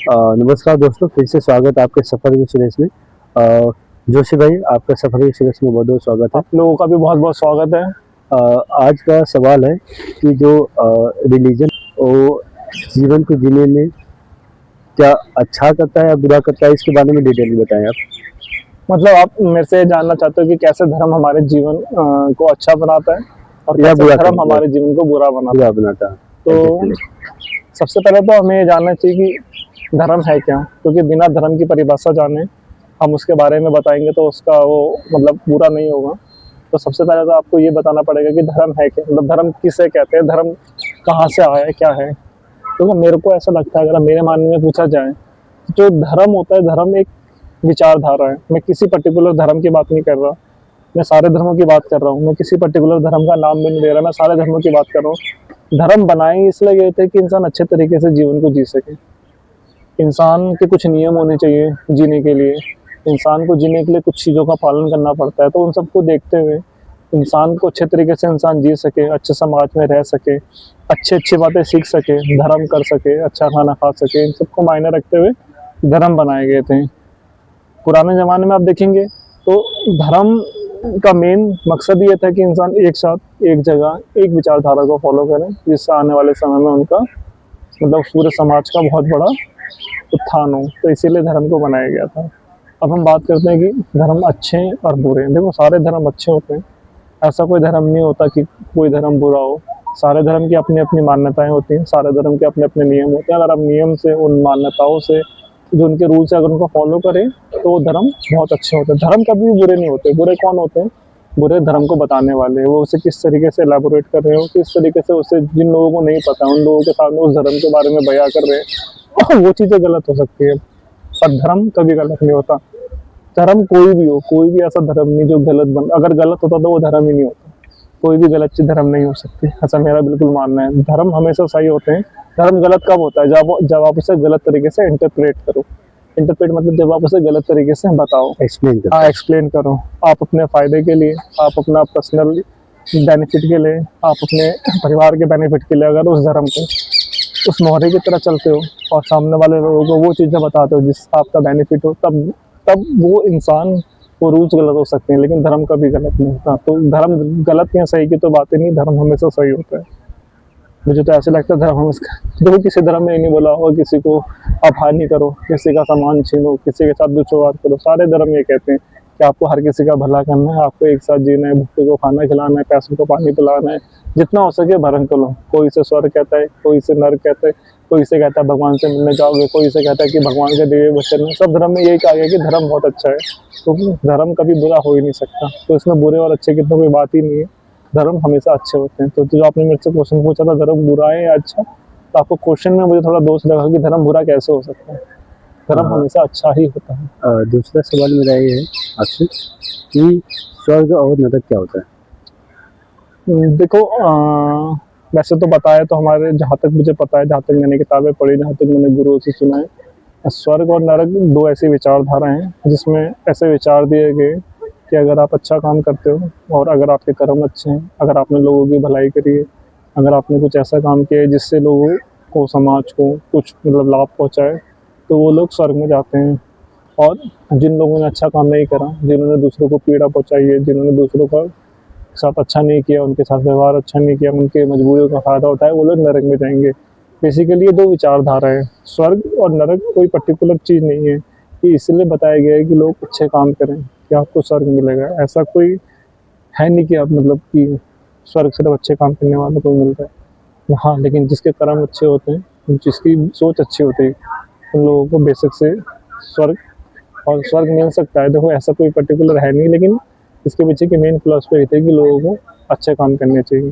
नमस्कार दोस्तों, फिर से स्वागत है आपके सफ़र की सुरेश में। जोशी भाई, आपका सफ़र की सुरेश में बहुत-बहुत स्वागत है। आप लोगों का भी बहुत बहुत स्वागत है। आज का सवाल है कि जो रिलीजन वो जीवन को जीने में क्या अच्छा करता है या बुरा करता है, इसके बारे में डिटेल में बताएँ आप। मतलब आप मेरे से जानना चाहते हो कि कैसे धर्म हमारे जीवन को अच्छा बनाता है और या कैसे बुरा धर्म करता है, हमारे जीवन को बुरा बनाता बुरा बनाता है। है। एग्ज़ैक्टली। तो सबसे पहले तो हमें ये जानना चाहिए कि धर्म है क्या, क्योंकि बिना धर्म की परिभाषा जाने हम उसके बारे में बताएंगे तो उसका वो मतलब पूरा नहीं होगा। तो सबसे पहले तो आपको ये बताना पड़ेगा कि धर्म है क्या, मतलब धर्म किसे कहते हैं, धर्म कहाँ से आया है, क्या है। तो मेरे को ऐसा लगता है, अगर मेरे मानने में पूछा जाए, जो धर्म होता है, धर्म एक विचारधारा है। मैं किसी पर्टिकुलर धर्म की बात नहीं कर रहा, मैं सारे धर्मों की बात कर रहा हूँ। मैं किसी पर्टिकुलर धर्म का नाम भी नहीं दे रहा, मैं सारे धर्मों की बात कर रहा हूँ। धर्म बनाए इसलिए गए थे कि इंसान अच्छे तरीके से जीवन को जी सके। इंसान के कुछ नियम होने चाहिए जीने के लिए। इंसान को जीने के लिए कुछ चीज़ों का पालन करना पड़ता है, तो उन सबको देखते हुए इंसान को अच्छे तरीके से इंसान जी सके, अच्छे समाज में रह सके, अच्छी-अच्छी बातें सीख सके, धर्म कर सके, अच्छा खाना खा सके, इन सबको मायने रखते हुए धर्म बनाए गए थे। पुराने ज़माने में आप देखेंगे तो धर्म का मेन मकसद ये था कि इंसान एक साथ, एक जगह, एक विचारधारा को फ़ॉलो करें, जिससे आने वाले समय में उनका मतलब पूरे समाज का बहुत बड़ा उत्थान हो। तो इसीलिए धर्म को बनाया गया था। अब हम बात करते हैं कि धर्म अच्छे हैं और बुरे हैं। देखो, सारे धर्म अच्छे होते हैं, ऐसा कोई धर्म नहीं होता कि कोई धर्म बुरा हो। सारे धर्म की अपनी-अपनी मान्यताएँ होती हैं, सारे धर्म के अपने-अपने नियम होते हैं। अगर आप नियम से, उन मान्यताओं से, जो उनके रूल्स है, अगर उनको फॉलो करें, तो वो धर्म बहुत अच्छे होते हैं। धर्म कभी भी बुरे नहीं होते। बुरे कौन होते हैं? बुरे धर्म को बताने वाले। वो उसे किस तरीके से एलैबोरेट कर रहे हो, किस तरीके से उसे, जिन लोगों को नहीं पता, उन लोगों के सामने उस धर्म के बारे में बयाँ कर रहे हैं, वो चीज़ें गलत हो सकती है। पर धर्म कभी गलत नहीं होता। धर्म कोई भी हो, कोई भी ऐसा धर्म नहीं जो गलत बन, अगर गलत होता तो वो धर्म ही नहीं होता। कोई भी गलत चीज़ धर्म नहीं हो सकती, ऐसा मेरा बिल्कुल मानना है। धर्म हमेशा सही होते हैं। धर्म गलत कब होता है? जब आप उसे गलत तरीके से इंटरप्रेट करो। इंटरप्रेट मतलब जब आप उसे गलत तरीके से बताओ। एक्सप्लेन हाँ, करता एक्सप्लेन करो। आप अपने फ़ायदे के लिए, आप अपना पर्सनल बेनिफिट के लिए, आप अपने परिवार के बेनिफिट के लिए अगर उस धर्म को उस मोहरे की तरह चलते हो और सामने वाले लोगों को वो चीज़ें बताते हो जिससे आपका बेनिफिट हो, तब तब वो इंसान, वो रूल्स गलत हो सकते हैं, लेकिन धर्म कभी गलत नहीं होता। तो धर्म गलत या सही की तो बात ही नहीं, धर्म हमेशा सही होता है। मुझे तो ऐसा लगता है धर्म हमेशा, देखो किसी धर्म में ये नहीं बोला होगा किसी को अपहानि करो, किसी का सामान छीनो, किसी के साथ दुर्व्यवहार करो। सारे धर्म ये कहते हैं कि आपको हर किसी का भला करना है, आपको एक साथ जीना है, भूखे को खाना खिलाना है, प्यासे को पानी पिलाना है, जितना हो सके भरण करो। कोई इसे स्वर्ग कहता है, कोई इसे नर्क कहता है, कोई इसे कहता है भगवान से मिलने जाओगे, कोई इसे कहता है कि भगवान के दिए वचन है। सब धर्म में यही कहा गया कि धर्म बहुत अच्छा है, तो धर्म कभी बुरा हो ही नहीं सकता। तो इसमें बुरे और अच्छे की तो कोई बात ही नहीं है। धर्म हमेशा अच्छे होते हैं। तो जो आपने मेरे से क्वेश्चन पूछा था, धर्म बुरा है या अच्छा, तो आपको क्वेश्चन में मुझे थोड़ा दोष लगा कि धर्म बुरा कैसे हो सकता है। धर्म है। हमेशा अच्छा ही होता है। दूसरा सवाल मेरा ये है आपसे कि स्वर्ग और नरक क्या होता है? देखो, वैसे तो बताया तो हमारे, जहाँ तक मुझे पता है, जहाँ तक मैंने किताबें पढ़ी, जहाँ तक मैंने गुरुओं से सुना है, स्वर्ग और नरक दो ऐसी विचारधाराएं हैं जिसमें ऐसे विचार दिए गए कि अगर आप अच्छा काम करते हो और अगर आपके कर्म अच्छे हैं, अगर आपने लोगों की भलाई करी है, अगर आपने कुछ ऐसा काम किया है जिससे लोगों को, समाज को कुछ मतलब लाभ पहुंचाए, तो वो लोग स्वर्ग में जाते हैं। और जिन लोगों ने अच्छा काम नहीं करा, जिन्होंने दूसरों को पीड़ा पहुंचाई है, जिन्होंने दूसरों का साथ अच्छा नहीं किया, उनके साथ व्यवहार अच्छा नहीं किया, उनके मजबूरियों का फ़ायदा उठाया, वो लोग नरक में जाएंगे। बेसिकली ये दो विचारधारा है। स्वर्ग और नरक कोई पर्टिकुलर चीज़ नहीं है कि इसलिए बताया गया है कि लोग अच्छे काम करें कि आपको स्वर्ग मिलेगा। ऐसा कोई है नहीं कि आप मतलब कि स्वर्ग सिर्फ अच्छे काम करने वालों को मिलता है। हाँ, लेकिन जिसके कर्म अच्छे होते हैं, जिसकी सोच अच्छी होती है, उन लोगों को बेसिक से स्वर्ग और स्वर्ग मिल सकता है। देखो, ऐसा कोई पर्टिकुलर है नहीं, लेकिन इसके पीछे की मेन फिलॉसफी थी कि लोगों को अच्छे काम करने चाहिए।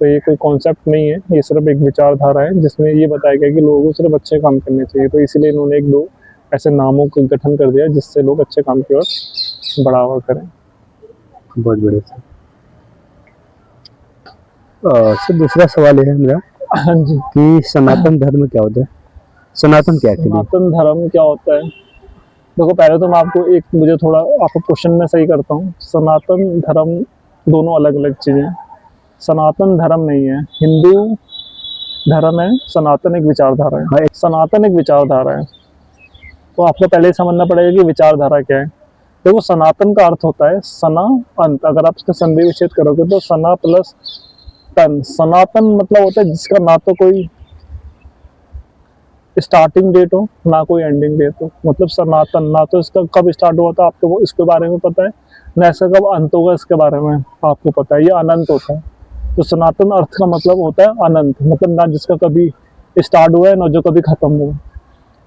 तो ये कोई कॉन्सेप्ट नहीं है, ये सिर्फ एक विचारधारा है जिसमें ये बताया गया कि लोगों को सिर्फ अच्छे काम करने चाहिए। तो इसीलिए इन्होंने एक दो ऐसे नामों का गठन कर दिया जिससे लोग अच्छे काम की ओर बढ़ावा करें। बहुत बढ़िया सर। सर, दूसरा सवाल ये है मेरा हाँ जी। कि सनातन धर्म क्या होता है? सनातन क्या है एक्चुअली? सनातन धर्म क्या होता है? देखो, पहले तो मैं आपको एक, मुझे थोड़ा आपको क्वेश्चन में सही करता हूँ। सनातन धर्म दोनों अलग अलग चीज़ें हैं। सनातन धर्म नहीं है, हिंदू धर्म है, सनातन एक विचारधारा है। हाँ। सनातन एक विचारधारा है, तो आपको पहले ही समझना पड़ेगा कि विचारधारा क्या है। देखो, सनातन का अर्थ होता है सना अंत। अगर आप इसका संधि विच्छेद करोगे तो सना प्लस तन, सनातन मतलब होता है जिसका ना तो कोई स्टार्टिंग डेट हो ना कोई एंडिंग डेट हो। मतलब सनातन, ना तो इसका कब स्टार्ट हुआ था आपको वो इसके बारे में पता है, ना इसका कब अंत होगा इसके बारे में आपको पता है। ये अनंत होता है। तो सनातन अर्थ का मतलब होता है अनंत, मतलब ना जिसका कभी स्टार्ट हुआ है ना जो कभी खत्म हुआ।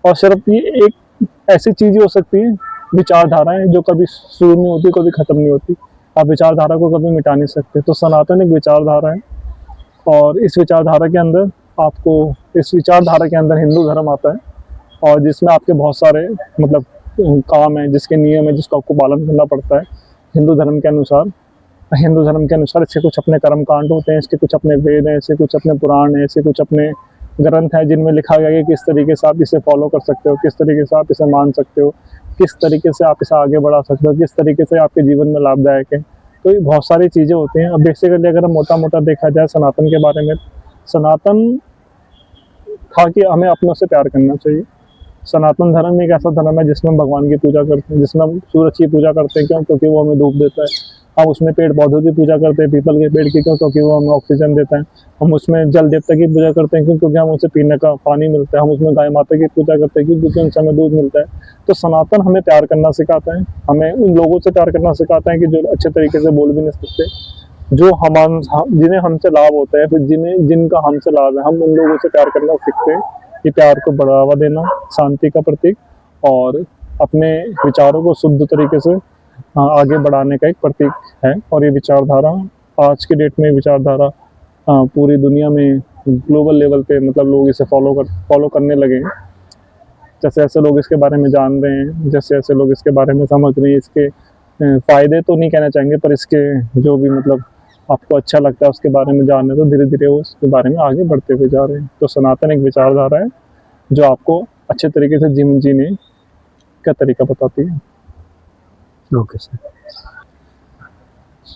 और सिर्फ ये एक ऐसी चीज ही हो सकती है, विचारधाराएं, जो कभी शुरू नहीं होती कभी खत्म नहीं होती। आप विचारधारा को कभी मिटा नहीं सकते। तो सनातन एक विचारधारा है, और इस विचारधारा के अंदर आपको, इस विचारधारा के अंदर हिंदू धर्म आता है, और जिसमें आपके बहुत सारे मतलब काम है, जिसके नियम है, जिसका आपको पालन करना पड़ता है हिंदू धर्म के अनुसार। हिंदू धर्म के अनुसार इसके कुछ अपने कर्म कांड होते हैं, इसके कुछ अपने वेद हैं, इसके कुछ अपने पुराण हैं, इसके कुछ अपने ग्रंथ हैं जिनमें लिखा गया है कि किस तरीके से आप इसे फॉलो कर सकते हो, किस तरीके से आप इसे मान सकते हो, किस तरीके से आप इसे आगे बढ़ा सकते हो, किस तरीके से आपके जीवन में लाभदायक है। तो ये बहुत सारी चीज़ें होती हैं। अब बेसिकली अगर मोटा मोटा देखा जाए सनातन के बारे में, सनातन था कि हमें अपनों से प्यार करना चाहिए। सनातन धर्म एक ऐसा धर्म है जिसमें हम भगवान की पूजा करते हैं, जिसमें हम सूरज की पूजा करते हैं। क्यों? क्योंकि वो हमें धूप देता है। हम उसमें पेड़ पौधों की पूजा करते हैं, पीपल के पेड़ की। क्यों? क्योंकि वो हमें ऑक्सीजन देता है। हम उसमें जल देवता की पूजा करते हैं, क्योंकि हमें उसे पीने का पानी मिलता है। हम उसमें गाय माता की पूजा करते हैं क्योंकि उनसे हमें दूध मिलता है। तो सनातन हमें प्यार करना सिखाता है, हमें उन लोगों से प्यार करना सिखाता है कि जो अच्छे तरीके से बोल भी नहीं सकते, जो जिन्हें हमसे लाभ होता है, फिर जिनका हमसे लाभ है, हम उन लोगों से प्यार करना सीखते हैं। कि प्यार को बढ़ावा देना शांति का प्रतीक, और अपने विचारों को शुद्ध तरीके से आगे बढ़ाने का एक प्रतीक है। और ये विचारधारा आज के डेट में विचारधारा पूरी दुनिया में ग्लोबल लेवल पे मतलब लोग इसे फॉलो करने लगे हैं। जैसे ऐसे लोग इसके बारे में जान रहे हैं, जैसे ऐसे लोग इसके बारे में समझ रहे हैं। इसके फ़ायदे तो नहीं कहना चाहेंगे, पर इसके जो भी मतलब आपको अच्छा लगता है उसके बारे में जानने, तो धीरे धीरे वो उसके बारे में आगे बढ़ते हुए जा रहे हैं। तो सनातन एक विचारधारा है जो आपको अच्छे तरीके से जीवन जीने का तरीका बताती है। Okay sir.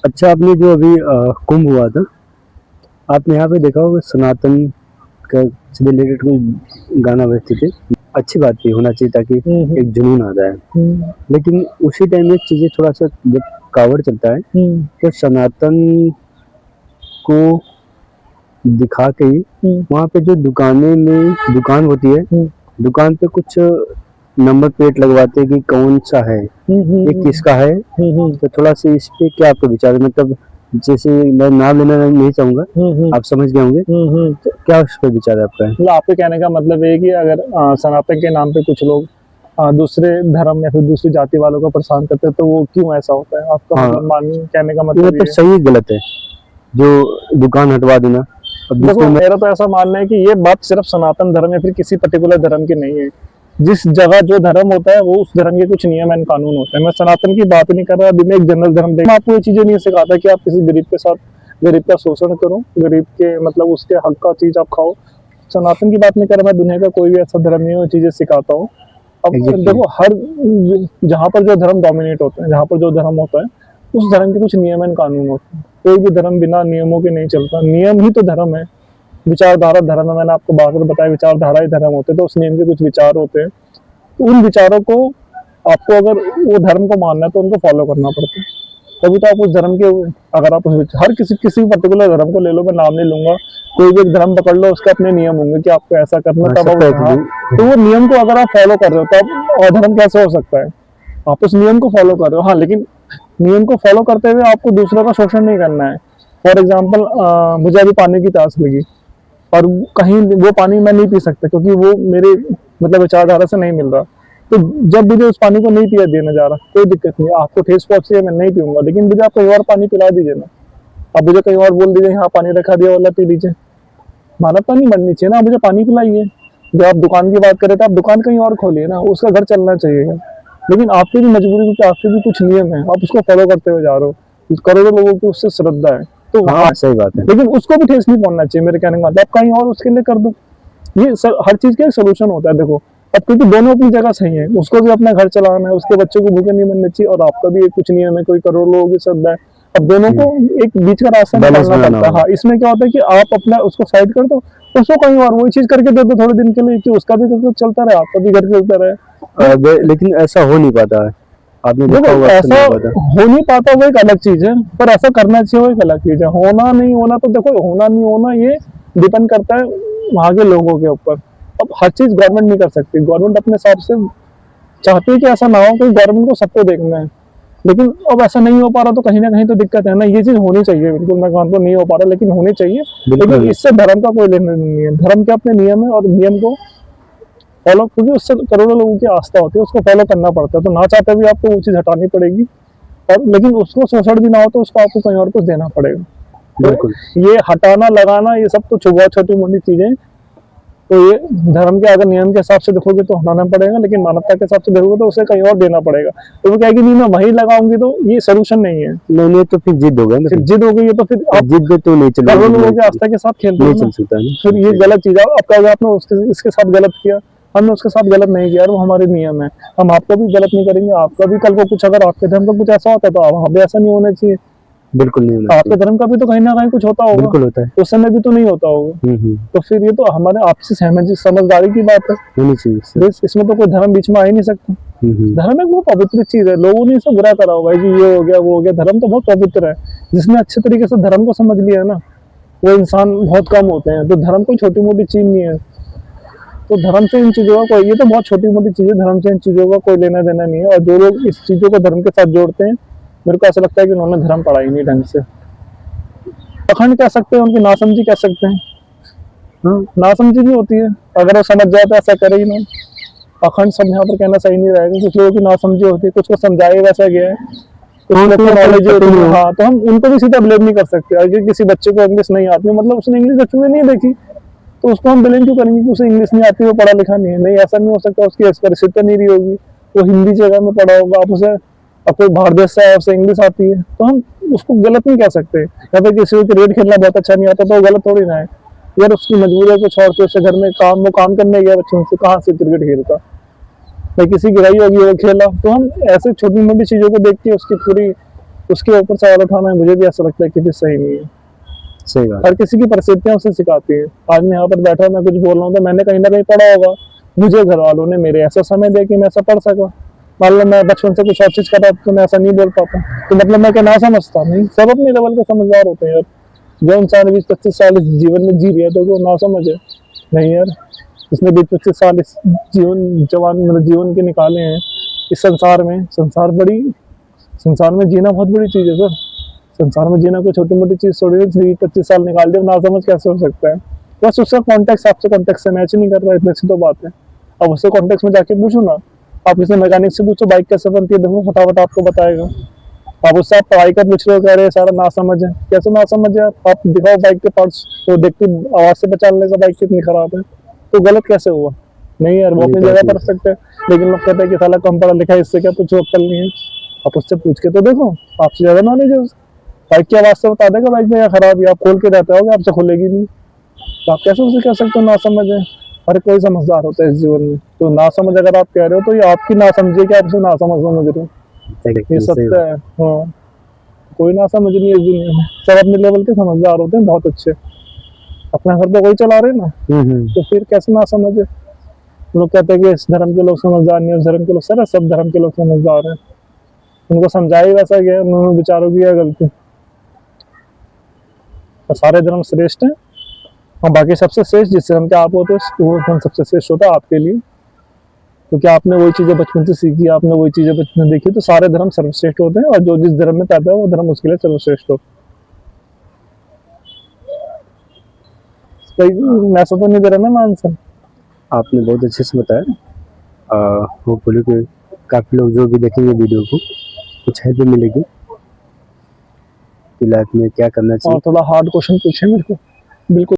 अच्छा, आपने जो अभी कुंभ हुआ था, आपने यहाँ पे देखा होगा सनातन का से रिलेटेड कोई गाना बजते थे। अच्छी बात भी होना चाहिए ताकि एक जुनून आ जाए। लेकिन उसी टाइम में चीज़ें थोड़ा सा जब कावड़ चलता है तो सनातन को दिखा के ही वहाँ पे जो दुकान होती है, दुकान पे कुछ नंबर प्लेट लगवाते हैं कि कौन सा है, ये किसका है। तो थोड़ा सा इस पे क्या आपका विचार है? मतलब जैसे मैं नाम लेना नहीं चाहूंगा, आप समझ गए होंगे। तो क्या उस पर विचार है आपका? मतलब आपके कहने का मतलब है कि अगर सनातन के नाम पे कुछ लोग दूसरे धर्म या फिर दूसरी जाति वालों को परेशान करते हैं, तो वो क्यों ऐसा होता है? आपका हाँ। मतलब कहने का मतलब मतलब सही गलत है जो दुकान हटवा देना? अब देखो, मेरा तो ऐसा मानना है कि ये बात सिर्फ सनातन धर्म या फिर किसी पर्टिकुलर धर्म की नहीं है। जिस जगह जो धर्म होता है वो उस धर्म के कुछ नियम एंड कानून होते हैं। मैं सनातन की बात नहीं कर रहा, अभी मैं एक जनरल धर्म देख, मैं आपको ये चीजें नहीं सिखाता कि आप किसी गरीब के साथ गरीब का शोषण करो, गरीब के मतलब उसके हक का चीज आप खाओ। सनातन की बात नहीं कर रहा मैं, दुनिया का कोई भी ऐसा धर्म नहीं है वो चीजें सिखाता हूँ। अब देखो, हर जहाँ पर जो धर्म डोमिनेट होता है, जहाँ पर जो धर्म होता है, उस धर्म के कुछ नियम एंड कानून होते हैं। कोई भी धर्म बिना नियमों के नहीं चलता। नियम ही तो धर्म है। विचारधारा धर्म है, मैंने आपको बात बताया, विचारधारा ही धर्म होते हैं। तो उस नियम के कुछ विचार होते हैं, तो उन विचारों को आपको अगर वो धर्म को मानना है तो उनको फॉलो करना पड़ता है। तभी तो आप उस धर्म के, अगर आप हर किसी पर्टिकुलर धर्म को ले लो, मैं नाम नहीं लूंगा, कोई भी एक धर्म पकड़ लो, उसके अपने नियम होंगे कि आपको ऐसा करना, तब आप तो वो नियम को अगर आप फॉलो कर रहे हो तब अधर्म कैसे हो सकता है? आप उस नियम को फॉलो कर रहे हो। हाँ, लेकिन नियम को फॉलो करते हुए आपको दूसरों का शोषण नहीं करना है। फॉर एग्जाम्पल, मुझे अभी पानी की प्यास लगी और कहीं वो पानी मैं नहीं पी सकता क्योंकि वो मेरे मतलब विचारधारा से नहीं मिल रहा। तो जब मुझे उस पानी को नहीं पिया देना जा रहा, कोई दिक्कत नहीं, आपको ठेस पहुंच रही है, मैं नहीं पीऊंगा, लेकिन मुझे आप कहीं और पानी पिला दीजिए ना। आप मुझे कहीं और बोल दीजिए यहाँ पानी रखा दिया वाला पी लीजिए, मानवता नहीं बननी चाहिए ना। आप मुझे पानी पिलाइए। जब आप दुकान की बात करें तो आप दुकान कहीं और खोलिए ना, उसका घर चलना चाहिए। लेकिन आपकी भी मजबूरी, क्योंकि आपके भी कुछ नियम है, आप उसको फॉलो करते हुए जा रहे हो। करोड़ों लोगों की उससे श्रद्धा है, तो हाँ, सही बात है। लेकिन उसको भी ठेस नहीं पहुंचना चाहिए। मेरे कहने का मतलब, आप कहीं और उसके लिए कर दो। ये हर चीज का एक सोल्यूशन होता है। देखो, अब क्योंकि दोनों अपनी जगह सही है, उसको भी अपना घर चलाना है, उसके बच्चों को भूखे नहीं बनने चाहिए, और आपका भी एक कुछ नियम है, कोई करोड़ लोगों की श्रद्धा है, अब दोनों को एक बीच का रास्ता Balance निकालना बनाना पड़ता है। होगा। हाँ, इसमें क्या होता है कि आप अपना उसको साइड कर दो, उसको कहीं और वही चीज करके दे दो थोड़े दिन के लिए, कि उसका भी घर चलता रहे, आपका भी घर चलता रहे। लेकिन ऐसा हो नहीं पाता है, आपने देखा देखो होगा अक्सर ऐसा नहीं हो पाता। हो नहीं पाता वो एक अलग चीज है, पर ऐसा करना चाहिए वो एक अलग चीज है। होना नहीं होना तो देखो, होना नहीं होना ये डिपेंड करता है वहां के लोगों के ऊपर। अब हर चीज गवर्नमेंट नहीं कर सकती, गवर्नमेंट अपने हिसाब से चाहती है कि ऐसा ना हो, क्योंकि गवर्नमेंट को सबको देखना है। लेकिन अब ऐसा नहीं हो पा रहा तो कहीं ना कहीं तो दिक्कत है ना। ये चीज होनी चाहिए, बिल्कुल मैं कहता हूं नहीं हो पा रहा, लेकिन होनी चाहिए। लेकिन बिल्कुल। इससे धर्म का कोई लेना देना नहीं है, धर्म के अपने नियम है और नियम को फॉलो, क्योंकि उससे करोड़ों लोगों की आस्था होती है, उसको फॉलो करना पड़ता है। तो ना चाहते भी आपको वो चीज हटानी पड़ेगी, और लेकिन उसको शोषण भी ना हो तो उसको आपको कहीं और कुछ देना पड़ेगा। तो बिल्कुल। ये हटाना लगाना ये सब तो बहुत छोटी मोटी चीजें। तो ये धर्म के अगर नियम के हिसाब से देखोगे तो हटाना पड़ेगा, लेकिन मानवता के हिसाब से देखोगे तो उसे कहीं और देना पड़ेगा। तो वो कहेगी नहीं मैं वही लगाऊंगी, तो ये सोल्यूशन नहीं है। नहीं नहीं, तो फिर जिद हो गया ना, फिर जिद हो गई है तो फिर आप जिद तो नहीं करोड़ों लोगों की चलेगी, आस्था के साथ खेलते हो नहीं ना। चल सकता है फिर ये ना। गलत चीज है। अब कहोगे आपने इसके साथ गलत किया, हमने उसके साथ गलत नहीं किया, वो हमारे नियम है, हम आपको भी गलत नहीं करेंगे। आपका भी कल को कुछ अगर आपके धर्म का कुछ ऐसा होता है तो आप वहां भी ऐसा नहीं होना चाहिए। बिल्कुल नहीं होना आपके चाहिए। धर्म का भी तो कहीं ना कहीं कुछ होता होगा, बिल्कुल होता है। उस समय भी तो नहीं होता होगा। तो फिर ये तो हमारे आपसी सहमति समझदारी की बात है। होनी चाहिए इससे। इसमें तो कोई धर्म बीच में आ ही नहीं सकता। धर्म एक वो पवित्र चीज है, लोगों ने इसे बुरा करा हुआ है कि ये हो गया वो हो गया। धर्म तो बहुत पवित्र है, जिसने अच्छे तरीके से धर्म को समझ लिया है ना, वो इंसान बहुत कम होते हैं। तो धर्म कोई छोटी मोटी चीज नहीं है। तो धर्म से इन चीजों का कोई, ये तो बहुत छोटी मोटी चीजें, धर्म से इन चीजों का कोई लेना देना नहीं है। और जो लोग इस चीजों को धर्म के साथ जोड़ते हैं, मेरे को ऐसा लगता है कि उन्होंने धर्म पढ़ा ही नहीं ढंग से। अखंड कह सकते हैं, उनकी नासमझी कह सकते हैं। नासमझी भी होती है, अगर वो समझ जाए तो ऐसा करे ही नहीं। अखंड सब यहाँ पर कहना सही नहीं रहेगा, कुछ लोगों की नासमझी होती है, कुछ को समझाए वैसा गया है, कुछ लोग को नॉलेज होती है। हाँ, तो हम उनको भी सीधा ब्लेम नहीं कर सकते। अगर किसी बच्चे को इंग्लिश नहीं आती है, मतलब उसने इंग्लिश बच्चों में नहीं देखी, तो उसको हम ब्लेम क्यों करेंगे कि उसे इंग्लिश नहीं आती, वो पढ़ा लिखा नहीं है। नहीं, ऐसा नहीं हो सकता, उसकी परिस्थिति नहीं रही होगी, वो हिंदी जगह में पढ़ा होगा, आप उसे अब कोई बाहर देश से आया उसे इंग्लिश आती है, तो हम उसको गलत नहीं कह सकते। या फिर किसी को क्रिकेट खेलना बहुत अच्छा नहीं आता तो वो गलत थोड़ी ना है यार, उसकी मजबूरी है कुछ और, तो उससे घर में वो काम करने गया बच्चों से, कहाँ से क्रिकेट खेलता, या किसी की गिराई होगी वो खेला। तो हम ऐसे छोटी मोटी चीजों को देख के उसकी पूरी उसके ऊपर सवाल उठाना है, मुझे भी ऐसा लगता है कि सही नहीं है। सही बात। हर किसी की परिस्थितियां उसे सिखाती है। आज मैं यहाँ पर बैठा मैं कुछ बोल रहा हूँ तो मैंने कहीं ना कहीं पढ़ा होगा, मुझे घर वालों ने मेरे ऐसा समय दिया कि मैं ऐसा पढ़ सका। मान लो मैं बचपन से कुछ और चीज कर रहा तो मैं ऐसा नहीं बोल पाता, तो मतलब मैं क्या ना समझता? नहीं, सब अपने लेवल के समझदार होते हैं यार। जो इंसान 20-25 साल इस जीवन में जी रहा है तो वो ना समझ है नहीं यार, इसने 20-25 साल इस जीवन के निकाले हैं इस संसार में। संसार में जीना बहुत बड़ी चीज है सर। संसार में जीना कोई छोटी मोटी चीज थोड़ी है। 20-25 साल निकाल दिया, ना समझ कैसे हो सकता है? बस उसका कॉन्टेक्स्ट आपसे कॉन्टेक्स्ट से मैच नहीं कर रहा है, इतनी सी तो बात है। अब उससे कॉन्टेक्स्ट में जाके पूछो ना, आप किसी मैकेनिक से पूछो बाइक कैसे बनती है, देखो फटाफट आपको बताएगा। आप उससे आप पढ़ाई कर पूछ रहे हो, कह रहे हैं सारा ना समझ है, कैसे ना समझ है? आप दिखाओ बाइक के पार्ट्स, तो देखते आवाज से पहचान लेगा बाइक कितनी खराब है, तो गलत कैसे हुआ? नहीं यार, वो अपनी जगह परफेक्ट है, लेकिन लोग कहते हैं कि साला कम पढ़ा लिखा है, इससे क्या कुछ अक्ल नहीं है। आप उससे पूछ के तो देखो, आपसे ज्यादा नॉलेज है, बाइक की आवाज से बता देगा बाइक में क्या खराब है। आप खोल के रहते होगे, आपसे खुलेगी नहीं, तो आप कैसे उसे कह सकते हो ना समझ है? हर कोई समझदार होता है इस जीवन में, तो ना समझ अगर आप कह रहे हो तो ये आपकी ना समझे कि आप उसे ना समझ रहे हो, ये सत्य है। हाँ, कोई ना समझ नहीं है इस दुनिया में, सब अपने लेवल के समझदार होते हैं, बहुत अच्छे। अपना घर तो वही चला रहे ना, तो फिर कैसे ना समझ है? लोग कहते हैं कि इस धर्म के लोग समझदार नहीं, उस धर्म के लोग, सर सब धर्म के लोग समझदार हैं, उनको समझाया ही वैसा गया, उन्होंने विचारों की है गलती। तो सारे धर्म श्रेष्ठ हैं, और बाकी सबसे श्रेष्ठ जिस धर्म के आप होते हो वो धर्म सबसे श्रेष्ठ होता है आपके लिए, क्योंकि आपने वही चीजें बचपन से सीखी, आपने वही चीजें बचपन से देखी। तो सारे धर्म सर्वश्रेष्ठ होते हैं, और जो जिस धर्म में पैदा है वो धर्म उसके लिए सर्वश्रेष्ठ हो। मैं ऐसा तो नहीं दे रहा ना आंसर? आपने बहुत अच्छे से बताया। होपफुली कि काफी लोग जो भी देखेंगे वीडियो को कुछ हेल्प मिलेगी कि लाइफ में क्या करना चाहिए। और थोड़ा हार्ड क्वेश्चन पूछे मेरे को, बिल्कुल।